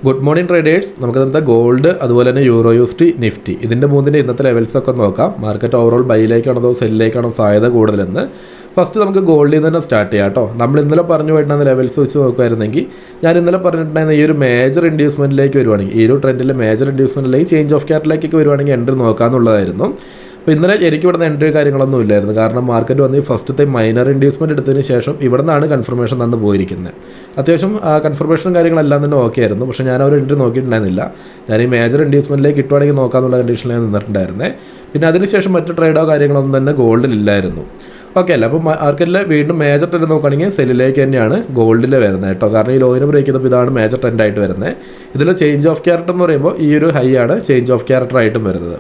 Good morning traders. നമുക്ക് ഇന്നത്തെ gold അതുപോലെ തന്നെ യൂറോ യൂസ്റ്റി നിഫ്റ്റി ഇതിൻ്റെ മൂന്നിൻ്റെ ഇന്നത്തെ ലെവൽസൊക്കെ നോക്കാം. മാർക്കറ്റ് ഓവറോൾ ബൈയിലേക്കാണോ അതോ സെല്ലിലേക്കാണോ സാധ്യത കൂടുതലെന്ന്. ഫസ്റ്റ് നമുക്ക് ഗോൾഡിൽ നിന്ന് തന്നെ സ്റ്റാർട്ട് ചെയ്യാം കേട്ടോ. നമ്മൾ ഇന്നലെ പറഞ്ഞു പോയിട്ടുണ്ടെന്ന് ലെവൽസ് വെച്ച് നോക്കുമായിരുന്നെങ്കിൽ ഞാൻ ഇന്നലെ പറഞ്ഞിട്ടുണ്ടായിരുന്ന ഈ ഒരു മേജർ ഇൻഡ്യൂസ്മെൻറ്റിലേക്ക് വരുവാണെങ്കിൽ ഈ ഒരു ട്രെൻഡിലെ മേജർ ഇൻഡ്യൂസ്മെൻറ്റിലേക്ക് ചേഞ്ച് ഓഫ് ക്യാരറ്റിലേക്കൊക്കെ വരുവാണെങ്കിൽ എൻട്രി നോക്കാമെന്നുള്ളതായിരുന്നു. അപ്പോൾ ഇന്നലെ എനിക്ക് ഇവിടെ നിന്ന് എൻട്രി കാര്യങ്ങളൊന്നും ഇല്ലായിരുന്നു. കാരണം മാർക്കറ്റ് വന്ന് ഈ ഫസ്റ്റത്തെ മൈനർ ഇൻഡ്യൂസ്മെൻറ്റ് എടുത്തതിന് ശേഷം ഇവിടെ നിന്നാണ് കൺഫർമേഷൻ തന്ന് പോയിരിക്കുന്നത്. അത്യാവശ്യം കൺഫർമേഷനും കാര്യങ്ങളെല്ലാം തന്നെ ഓക്കെ ആയിരുന്നു. പക്ഷേ ഞാൻ ഒരു എൻട്രി നോക്കിയിട്ടുണ്ടായിരുന്നില്ല. ഞാൻ ഈ മേജർ ഇൻഡ്യൂസ്മെൻറ്റിലേക്ക് കിട്ടുവാണെങ്കിൽ നോക്കാമെന്നുള്ള കണ്ടീഷനിൽ നിന്നിട്ടുണ്ടായിരുന്നേ. പിന്നെ അതിനുശേഷം മറ്റ് ട്രേഡോ കാര്യങ്ങളൊന്നും തന്നെ ഗോൾഡിലില്ലായിരുന്നു. ഓക്കെ അല്ല. അപ്പോൾ മാർക്കറ്റിൽ വീണ്ടും മേജർ ട്രെൻഡ് നോക്കുകയാണെങ്കിൽ സെല്ലിലേക്ക് തന്നെയാണ് ഗോൾഡിൽ വരുന്നത് കേട്ടോ. കാരണം ഈ ലോയിന് ബ്രേക്ക് ചെയ്തപ്പോൾ ഇതാണ് മേജർ ട്രെൻഡായിട്ട് വരുന്നത്. ഇതിൽ ചേഞ്ച് ഓഫ് ക്യാരക്ടർ എന്ന് പറയുമ്പോൾ ഈ ഒരു ഹൈ ആണ് ചേഞ്ച് ഓഫ് ക്യാരക്ടർ ആയിട്ടും വരുന്നത്.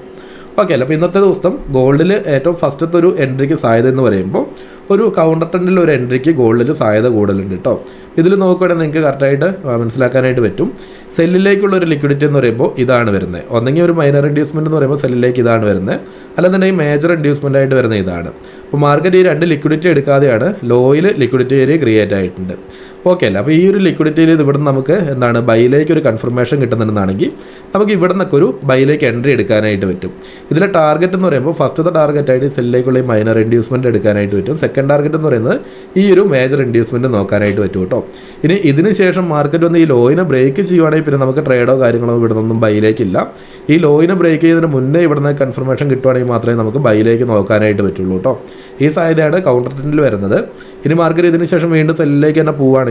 ഓക്കെ അല്ല. അപ്പോൾ ഇന്നത്തെ ദിവസം ഗോൾഡിൽ ഏറ്റവും ഫസ്റ്റത്തെ ഒരു എൻട്രിക്ക് സാധ്യത എന്ന് പറയുമ്പോൾ ഒരു കൗണ്ടർ ട്രെൻഡിൽ ഒരു എൻട്രിക്ക് ഗോൾഡിൽ സാധ്യത കൂടുതലുണ്ട് കേട്ടോ. ഇതിൽ നോക്കുകയാണെങ്കിൽ നിങ്ങൾക്ക് കറക്റ്റായിട്ട് മനസ്സിലാക്കാനായിട്ട് പറ്റും. സെല്ലിലേക്കുള്ള ഒരു ലിക്വിഡിറ്റി എന്ന് പറയുമ്പോൾ ഇതാണ് വരുന്നത്. ഒന്നെങ്കിൽ ഒരു മൈനർ ഇൻഡ്യൂസ്മെൻറ്റ് എന്ന് പറയുമ്പോൾ സെല്ലിലേക്ക് ഇതാണ് വരുന്നത്, അല്ലെന്നുണ്ടെങ്കിൽ മേജർ ഇൻഡ്യൂസ്മെൻ്റ് ആയിട്ട് വരുന്ന ഇതാണ്. അപ്പോൾ മാർക്കറ്റ് ഈ രണ്ട് ലിക്വിഡിറ്റി എടുക്കാതെയാണ് ലോയിൽ ലിക്വിഡിറ്റി ഏരിയ ക്രിയേറ്റ് ആയിട്ടുണ്ട്. ഓക്കെ അല്ല. അപ്പോൾ ഈ ഒരു ലിക്വിഡിറ്റിയിൽ ഇവിടെ നിന്ന് നമുക്ക് എന്താണ് ബൈയിലേക്ക് ഒരു കൺഫർമേഷൻ കിട്ടുന്നുണ്ടെന്നാണെങ്കിൽ നമുക്ക് ഇവിടെ നിന്നൊക്കെ ഒരു ബൈയിലേക്ക് എൻട്രി എടുക്കാനായിട്ട് പറ്റും. ഇതിലെ ടാർഗറ്റ് എന്ന് പറയുമ്പോൾ ഫസ്റ്റത്തെ ടാർഗറ്റായിട്ട് സെല്ലിലേക്കുള്ള ഈ മൈനർ ഇൻഡ്യൂസ്മെൻറ്റ് എടുക്കാനായിട്ട് പറ്റും. സെക്കൻഡ് ടാർഗറ്റ് എന്ന് പറയുന്നത് ഈ ഒരു മേജർ ഇൻഡ്യൂസ്മെൻറ്റ് നോക്കാനായിട്ട് പറ്റും കേട്ടോ. ഇനി ഇതിന് ശേഷം മാർക്കറ്റ് ഒന്ന് ഈ ലോയിനെ ബ്രേക്ക് ചെയ്യുവാണെങ്കിൽ പിന്നെ നമുക്ക് ട്രേഡോ കാര്യങ്ങളോ ഇവിടെ നിന്നൊന്നും ബൈയിലേക്കില്ല. ഈ ലോയിനെ ബ്രേക്ക് ചെയ്തതിന് മുന്നേ ഇവിടെ നിന്ന് കൺഫർമേഷൻ കിട്ടുവാണെങ്കിൽ മാത്രമേ നമുക്ക് ബൈയിലേക്ക് നോക്കാനായിട്ട് പറ്റുള്ളൂ കേട്ടോ. ഈ സാധ്യതയാണ് കൗണ്ടർ ട്രെൻഡിൽ വരുന്നത്. ഇനി മാർക്കറ്റ് ഇതിന് ശേഷം വീണ്ടും സെല്ലിലേക്ക് തന്നെ പോവുകയാണെങ്കിൽ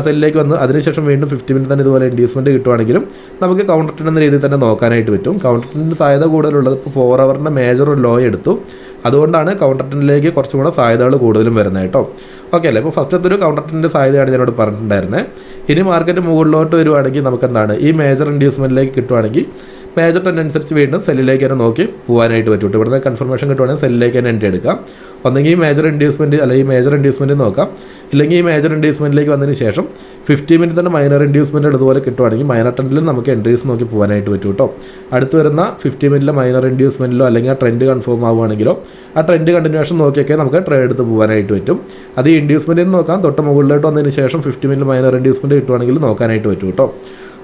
സെല്ലിലേക്ക് വന്ന് അതിനുശേഷം വീണ്ടും 50 മിനിറ്റ് തന്നെ ഇതുപോലെ ഇൻഡ്യൂസ്മെൻറ്റ് കിട്ടുവാണെങ്കിലും നമുക്ക് കൗണ്ടർ ട്രെൻഡ് എന്ന രീതിയിൽ തന്നെ നോക്കാനായിട്ട് പറ്റും. കൗണ്ടർ ട്രെൻഡിന് സാധ്യത കൂടുതലുള്ളത് ഇപ്പോൾ 4 ഹവറിൻ്റെ മേജർ ഒരു ലോ എടുത്തു. അതുകൊണ്ടാണ് കൗണ്ടർ ട്രെൻഡിലേക്ക് കുറച്ചും കൂടെ സാധ്യതകൾ കൂടുതലും വരുന്നത് കേട്ടോ. ഓക്കെ അല്ലേ. ഇപ്പോൾ ഫസ്റ്റത്തെ ഒരു കൗണ്ടർ ട്രെൻഡ് സാധ്യതയാണ് ഞാനോട് പറഞ്ഞിട്ടുണ്ടായിരുന്നത്. ഇനി മാർക്കറ്റ് മുകളിലോട്ട് വരുവാണെങ്കിൽ നമുക്ക് എന്താണ് ഈ മേജർ ഇൻഡ്യൂസ്മെൻറ്റിലേക്ക് കിട്ടുവാണെങ്കിൽ മേജർ ട്രെൻഡ് അനുസരിച്ച് വീണ്ടും സെല്ലിലേക്ക് തന്നെ നോക്കി പോകാനായിട്ട് പറ്റും. ഇവിടുന്ന് കൺഫർമേഷൻ കിട്ടുവാണെങ്കിൽ സെല്ലിലേക്ക് തന്നെ എൻട്രി എടുക്കാം. ഒന്നെങ്കിൽ ഈ മേജർ ഇൻഡ്യൂസ്മെൻറ്റ് അല്ലെങ്കിൽ ഈ മേജർ ഇൻഡ്യൂസ്മെൻറ്റ് നോക്കാം, ഇല്ലെങ്കിൽ ഈ മേജർ ഇൻഡ്യൂസ്മെൻറ്റിലേക്ക് വന്നതിന് ശേഷം 50 മിനിറ്റ് തന്നെ മൈനർ ഇൻഡ്യൂസ്മെൻറ്റ് അതുപോലെ കിട്ടുവാണെങ്കിൽ മൈനർ ട്രെൻഡിലും നമുക്ക് എൻട്രീസ് നോക്കി പോകാനായിട്ട് പറ്റും കേട്ടോ. അടുത്ത് വരുന്ന 50 മിനിറ്റിലെ മൈനർ ഇൻഡ്യൂസ്മെൻറ്റിലോ അല്ലെങ്കിൽ ആ ട്രെൻഡ് കൺഫേം ആവുകയാണെങ്കിലോ ആ ട്രെൻഡ് കണ്ടിന്യൂഷൻ നോക്കിയൊക്കെ നമുക്ക് ട്രേഡ് എടുത്ത് പോകാനായിട്ട് പറ്റും. അത് ഈ ഇൻഡ്യൂസ്മെൻറ്റിൽ നോക്കാം. തൊട്ട് മുകളിലോട്ട് വന്നതിന് ശേഷം 50 മിനിറ്റ് മൈനർ ഇൻഡ്യൂസ്മെൻറ്റ് കിട്ടുവാണെങ്കിൽ നോക്കാനായിട്ട് പറ്റും കേട്ടോ.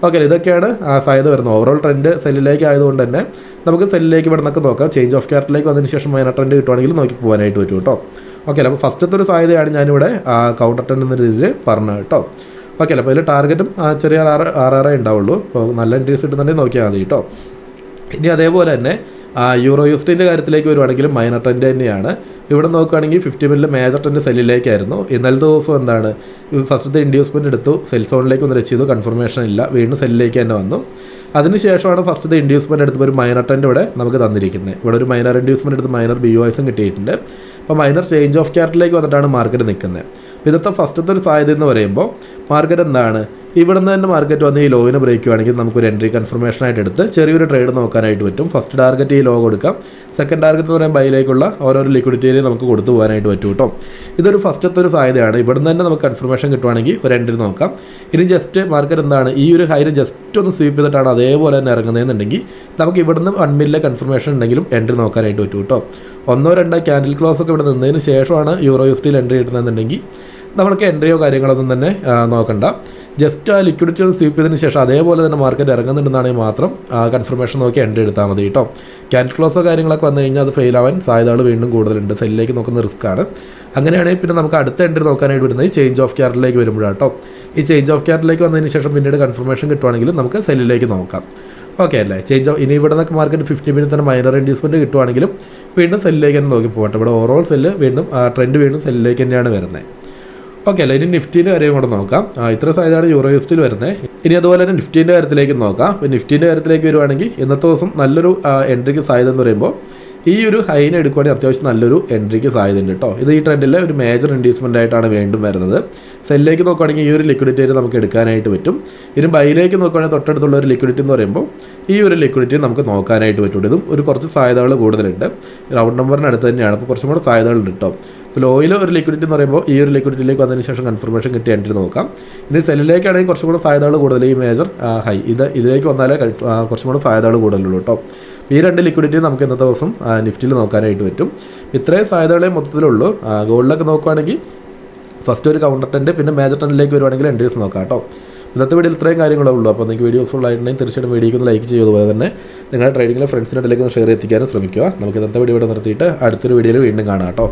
ഓക്കെ. ഇതൊക്കെയാണ് സാധ്യത വരുന്നത്. ഓവറോൾ ട്രെൻഡ് സെല്ലിലേക്ക് ആയതുകൊണ്ട് തന്നെ നമുക്ക് സെല്ലിലേക്ക് ഇവിടെ നിന്നൊക്കെ നോക്കാം. ചേഞ്ച് ഓഫ് ക്യാരറ്റിലേക്ക് വന്നതിന് ശേഷം മൈനർ ട്രെൻഡ് കിട്ടുവാണെങ്കിൽ നോക്കി പോകാനായിട്ട് പറ്റും കേട്ടോ. ഓക്കെ അല്ല. അപ്പോൾ ഫസ്റ്റത്തെ ഒരു സാധ്യതയാണ് ഞാനിവിടെ കൗണ്ടർ ട്രെൻഡ് എന്ന രീതിയിൽ പറഞ്ഞത് കേട്ടോ. ഓക്കെ അല്ല. അപ്പോൾ ഇതിൽ ടാർഗറ്റും ചെറിയ 6 ഉണ്ടാവുള്ളൂ. അപ്പോൾ നല്ല എൻട്രീസ് കിട്ടുന്നുണ്ടെങ്കിൽ നോക്കിയാൽ മതി കേട്ടോ. ഇനി അതേപോലെ തന്നെ യൂറോ യൂസ്റ്റിൻ്റെ കാര്യത്തിലേക്ക് വരുവാണെങ്കിലും മൈനർ ട്രെൻഡ് തന്നെയാണ്. ഇവിടെ നോക്കുകയാണെങ്കിൽ 50 മിനിറ്റിൽ മേജർ ട്രെൻഡ് സെല്ലിലേക്കായിരുന്നു. ഇന്നലത്തെ ദിവസം എന്താണ് ഫസ്റ്റത്തെ ഇൻഡ്യൂസ്മെൻറ്റ് എടുത്തു, സെൽ സോണിലേക്ക് ഒന്ന് ടച്ച് ചെയ്തു, കൺഫർമേഷൻ ഇല്ല, വീണ്ടും സെല്ലിലേക്ക് തന്നെ വന്നു. അതിനുശേഷമാണ് ഫസ്റ്റത്തെ ഇൻഡ്യൂസ്മെൻറ്റ് എടുത്തപ്പോൾ ഒരു മൈനർ ട്രെൻഡ് ഇവിടെ നമുക്ക് തന്നിരിക്കുന്നത്. ഇവിടെ ഒരു മൈനർ ഇൻഡ്യൂസ്മെൻറ്റ് എടുത്ത് മൈനർ BOIസും കിട്ടിയിട്ടുണ്ട്. അപ്പോൾ മൈനർ ചേഞ്ച് ഓഫ് ക്യാരറ്റിലേക്ക് വന്നിട്ടാണ് മാർക്കറ്റ് നിൽക്കുന്നത്. അപ്പോൾ ഇന്നത്തെ ഫസ്റ്റത്തെ ഒരു സാധ്യത എന്ന് പറയുമ്പോൾ മാർക്കറ്റ് എന്താണ് ഇവിടെ നിന്ന് തന്നെ മാർക്കറ്റ് വന്ന് ഈ ലോയിനെ ബ്രേക്ക് ചെയ്യുകയാണെങ്കിൽ നമുക്കൊരു എൻട്രി കൺഫർമേഷനായിട്ട് എടുത്ത് ചെറിയൊരു ട്രേഡ് നോക്കാനായിട്ട് പറ്റും. ഫസ്റ്റ് ടാർഗറ്റ് ഈ ലോ കൊടുക്കാം, സെക്കൻഡ് ടാർഗറ്റ് എന്ന് പറയുമ്പോൾ ബൈയിലേക്കുള്ള ഓരോരോ ലിക്വിഡിറ്റിയിൽ നമുക്ക് കൊടുത്തു പോകാനായിട്ട് പറ്റും കേട്ടോ. ഇതൊരു ഫസ്റ്റത്തെ ഒരു സാധ്യതയാണ്. ഇവിടെ നിന്ന് തന്നെ നമുക്ക് കൺഫർമേഷൻ കിട്ടുവാണെങ്കിൽ ഒരു എൻട്രി നോക്കാം. ഇനി ജസ്റ്റ് മാർക്കറ്റ് എന്താണ് ഈ ഒരു ഹൈന് ജസ്റ്റ് ഒന്ന് സ്വീപ്പ് ചെയ്തിട്ടാണ് അതേപോലെ തന്നെ ഇറങ്ങുന്നതെന്നുണ്ടെങ്കിൽ നമുക്ക് ഇവിടുന്ന് 1 മിനിറ്റിലെ കൺഫർമേഷൻ ഉണ്ടെങ്കിലും എൻട്രി നോക്കാനായിട്ട് പറ്റും കേട്ടോ. 1-2 ക്യാൻഡിൽ ക്ലോസ് ഒക്കെ ഇവിടെ നിന്നതിന് ശേഷമാണ് യൂറോ യൂസ്റ്റിയിൽ എൻട്രി കിട്ടുന്നതെന്നുണ്ടെങ്കിൽ നമ്മൾക്ക് എൻട്രിയോ കാര്യങ്ങളൊന്നും തന്നെ നോക്കണ്ട. ജസ്റ്റ് ആ ലിക്വിഡിറ്റി ഒന്ന് സ്വീപ്പ് ചെയ്തതിന് ശേഷം അതേപോലെ തന്നെ മാർക്കറ്റ് ഇറങ്ങുന്നുണ്ടെന്നാണെങ്കിൽ മാത്രം കൺഫർമേഷൻ നോക്കി എൻട്രി എടുത്താൽ മതി കേട്ടോ. ക്യാൻഡിൽ ക്ലോസോ കാര്യങ്ങളൊക്കെ വന്നു കഴിഞ്ഞാൽ അത് ഫെയിൽ ആവാൻ സാധ്യതകൾ വീണ്ടും കൂടുതലുണ്ട്. സെല്ലിലേക്ക് നോക്കുന്ന റിസ്ക് ആണ്. അങ്ങനെയാണെങ്കിൽ പിന്നെ നമുക്ക് അടുത്ത എൻട്രി നോക്കാനായിട്ട് വരുന്നത് ഈ ചേഞ്ച് ഓഫ് ക്യാരറ്റിലേക്ക് വരുമ്പോഴാണ് കേട്ടോ. ഈ ചേഞ്ച് ഓഫ് ക്യാരറ്റിലേക്ക് വന്നതിന് ശേഷം പിന്നീട് കൺഫർമേഷൻ കിട്ടുവാണെങ്കിൽ നമുക്ക് സെല്ലിലേക്ക് നോക്കാം. ഓക്കെ അല്ലേ. ചേഞ്ച് ഓഫ് ഇനി ഇവിടെ നിന്നൊക്കെ മാർക്കറ്റ് 50 മിനിറ്റ് തന്നെ മൈനർ ഇൻഡ്യൂസ്മെൻറ്റ് കിട്ടുവാണെങ്കിലും വീണ്ടും സെല്ലിലേക്ക് തന്നെ നോക്കി പോകട്ടെ. ഇവിടെ ഓവറോൾ സെല്ല് വീണ്ടും ട്രെൻഡ് വീണ്ടും സെല്ലിലേക്ക് തന്നെയാണ് വരുന്നത്. ഓക്കെ അല്ലേ. ഇനി നിഫ്റ്റീൻ്റെ കാര്യം കൂടെ നോക്കാം. ഇത്ര സാധ്യതയാണ് യൂറോ യൂസ്റ്റിൽ വരുന്നത്. ഇനി അതുപോലെ തന്നെ നിഫ്റ്റീൻ്റെ കാര്യത്തിലേക്ക് നോക്കാം. ഇപ്പോൾ നിഫ്റ്റീൻ്റെ കാര്യത്തിലേക്ക് വരുവാണെങ്കിൽ ഇന്നത്തെ ദിവസം നല്ലൊരു എൻട്രിക്ക് സാധ്യത എന്ന് പറയുമ്പോൾ ഈ ഒരു ഹൈനെ എടുക്കുകയാണെങ്കിൽ അത്യാവശ്യം നല്ലൊരു എൻട്രിക്ക് സാധ്യതയുണ്ട് കേട്ടോ. ഇത് ഈ ട്രെൻഡിലെ ഒരു മേജർ ഇൻഡ്യൂസ്മെൻ്റ് ആയിട്ടാണ് വീണ്ടും വരുന്നത്. സെല്ലിലേക്ക് നോക്കുകയാണെങ്കിൽ ഈ ഒരു ലിക്വിഡിറ്റി നമുക്ക് എടുക്കാനായിട്ട് പറ്റും. ഇനി ബൈയിലേക്ക് നോക്കുകയാണെങ്കിൽ തൊട്ടടുത്തുള്ള ഒരു ലിക്വിഡിറ്റി എന്ന് പറയുമ്പോൾ ഈ ഒരു ലിക്വിഡിറ്റി നമുക്ക് നോക്കാനായിട്ട് പറ്റും. ഇതും ഒരു കുറച്ച് സാധ്യതകൾ കൂടുതലുണ്ട്. റൗണ്ട് നമ്പറിനടുത്ത് തന്നെയാണ്. അപ്പോൾ കുറച്ചും കൂടെ സാധ്യതകളുണ്ട് കേട്ടോ. ഇപ്പോൾ ലോയിൽ ഒരു ലിക്വിഡിറ്റി എന്ന് പറയുമ്പോൾ ഈ ഒരു ലിക്വിഡിറ്റിയിലേക്ക് വന്നതിന് ശേഷം കൺഫർമേഷൻ കിട്ടി എൻട്രി നോക്കാം. ഇനി സെല്ലിലേക്കാണെങ്കിൽ കുറച്ചും കൂടെ സാധ്യതകൾ കൂടുതൽ. ഈ മേജർ ഹൈ ഇതിലേക്ക് വന്നാലേ കുറച്ചും കൂടെ സാധ്യതകൾ കൂടുതലുള്ളൂ കേട്ടോ. ഈ 2 ലിക്വിഡിറ്റി നമുക്ക് ഇന്നത്തെ ദിവസം നിഫ്റ്റിയിൽ നോക്കാനായിട്ട് പറ്റും. ഇത്രയും സാധ്യതകളെ മൊത്തത്തിലുള്ളൂ. ഗോൾഡിലൊക്കെ നോക്കുകയാണെങ്കിൽ ഫസ്റ്റ് ഒരു കൗണ്ടർ ട്രെൻഡ് പിന്നെ മേജർ ട്രെൻഡിലേക്ക് വരുവാണെങ്കിൽ എൻട്രീസ് നോക്കാം കേട്ടോ. ഇന്നത്തെ വീഡിയോയിൽ ഇത്രയും കാര്യങ്ങളേ ഉള്ളൂ. അപ്പോൾ നിങ്ങൾക്ക് വീഡിയോ യൂസ്ഫുൾ ആയിട്ടുണ്ടെങ്കിൽ തീർച്ചയായിട്ടും വീഡിയോക്ക് ഒന്ന് ലൈക്ക് ചെയ്യുക. അതുപോലെ തന്നെ നിങ്ങളുടെ ട്രേഡിങ്ങിലെ ഫ്രണ്ട്സിൻ്റെ ഇടയിലേക്ക് ഒന്ന് ഷെയർ എത്തിക്കാനും ശ്രമിക്കുക. നമുക്ക് ഇന്നത്തെ വീഡിയോ ഇവിടെ നിർത്തിയിട്ട് അടുത്തൊരു വീഡിയോയിൽ വീണ്ടും കാണാം കേട്ടോ.